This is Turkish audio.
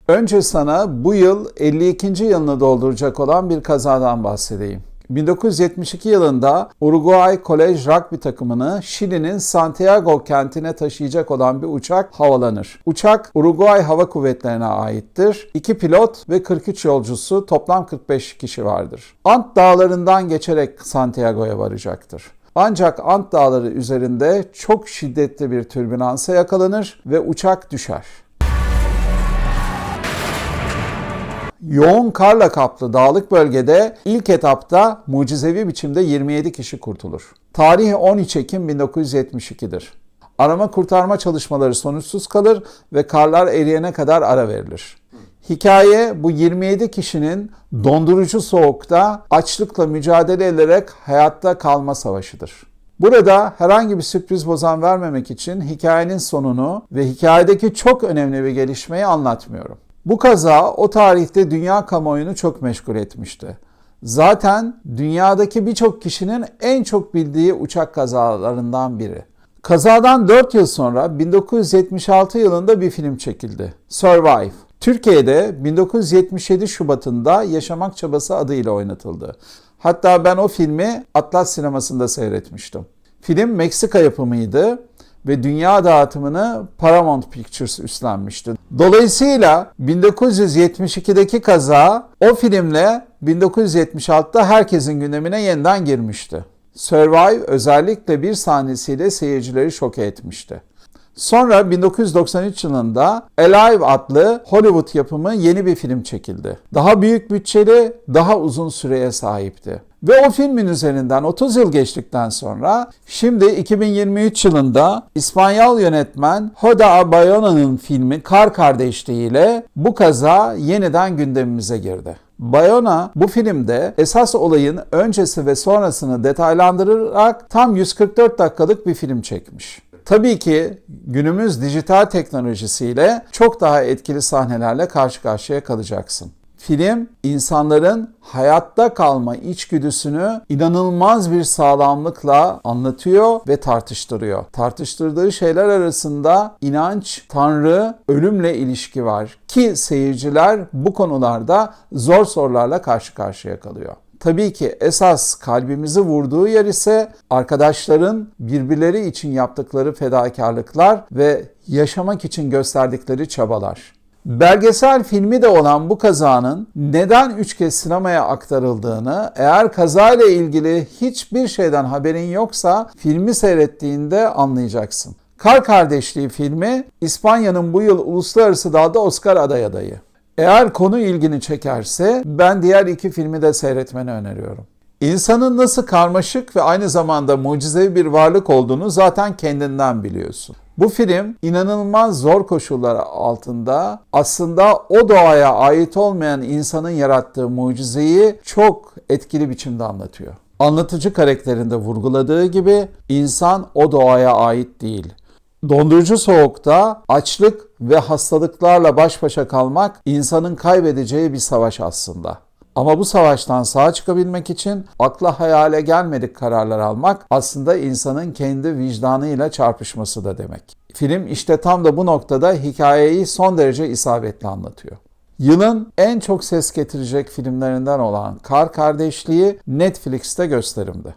Önce sana bu yıl 52. yılını dolduracak olan bir kazadan bahsedeyim. 1972 yılında Uruguay Kolej Rugby takımını Şili'nin Santiago kentine taşıyacak olan bir uçak havalanır. Uçak Uruguay Hava Kuvvetleri'ne aittir. 2 pilot ve 43 yolcusu, toplam 45 kişi vardır. Ant Dağları'ndan geçerek Santiago'ya varacaktır. Ancak Ant Dağları üzerinde çok şiddetli bir türbülansa yakalanır ve uçak düşer. Yoğun karla kaplı dağlık bölgede ilk etapta mucizevi biçimde 27 kişi kurtulur. Tarih 13 Ekim 1972'dir. Arama kurtarma çalışmaları sonuçsuz kalır ve karlar eriyene kadar ara verilir. Hikaye bu 27 kişinin dondurucu soğukta açlıkla mücadele ederek hayatta kalma savaşıdır. Burada herhangi bir sürpriz bozan vermemek için hikayenin sonunu ve hikayedeki çok önemli bir gelişmeyi anlatmıyorum. Bu kaza o tarihte dünya kamuoyunu çok meşgul etmişti. Zaten dünyadaki birçok kişinin en çok bildiği uçak kazalarından biri. Kazadan 4 yıl sonra 1976 yılında bir film çekildi. Survive. Türkiye'de 1977 Şubat'ında Yaşamak Çabası adıyla oynatıldı. Hatta ben o filmi Atlas Sineması'nda seyretmiştim. Film Meksika yapımıydı ve dünya dağıtımını Paramount Pictures üstlenmişti. Dolayısıyla 1972'deki kaza o filmle 1976'da herkesin gündemine yeniden girmişti. Survive özellikle bir sahnesiyle seyircileri şoke etmişti. Sonra 1993 yılında Alive adlı Hollywood yapımı yeni bir film çekildi. Daha büyük bütçeli, daha uzun süreye sahipti. Ve o filmin üzerinden 30 yıl geçtikten sonra şimdi 2023 yılında İspanyol yönetmen Joda Bayona'nın filmi Kar Kardeşliği ile bu kaza yeniden gündemimize girdi. Bayona bu filmde esas olayın öncesi ve sonrasını detaylandırarak tam 144 dakikalık bir film çekmiş. Tabii ki günümüz dijital teknolojisiyle çok daha etkili sahnelerle karşı karşıya kalacaksın. Film, insanların hayatta kalma içgüdüsünü inanılmaz bir sağlamlıkla anlatıyor ve tartıştırıyor. Tartıştırdığı şeyler arasında inanç, tanrı, ölümle ilişki var ki seyirciler bu konularda zor sorularla karşı karşıya kalıyor. Tabii ki esas kalbimizi vurduğu yer ise arkadaşların birbirleri için yaptıkları fedakarlıklar ve yaşamak için gösterdikleri çabalar. Belgesel filmi de olan bu kazanın neden 3 kez sinemaya aktarıldığını, eğer kazayla ilgili hiçbir şeyden haberin yoksa filmi seyrettiğinde anlayacaksın. Kar Kardeşliği filmi İspanya'nın bu yıl uluslararası dalda Oscar adayı. Eğer konu ilgini çekerse ben diğer 2 filmi de seyretmeni öneriyorum. İnsanın nasıl karmaşık ve aynı zamanda mucizevi bir varlık olduğunu zaten kendinden biliyorsun. Bu film inanılmaz zor koşullar altında aslında o doğaya ait olmayan insanın yarattığı mucizeyi çok etkili biçimde anlatıyor. Anlatıcı karakterinde vurguladığı gibi insan o doğaya ait değil. Dondurucu soğukta açlık ve hastalıklarla baş başa kalmak insanın kaybedeceği bir savaş aslında. Ama bu savaştan sağ çıkabilmek için akla hayale gelmedik kararlar almak aslında insanın kendi vicdanıyla çarpışması da demek. Film işte tam da bu noktada hikayeyi son derece isabetli anlatıyor. Yılın en çok ses getirecek filmlerinden olan Kar Kardeşliği Netflix'te gösterimde.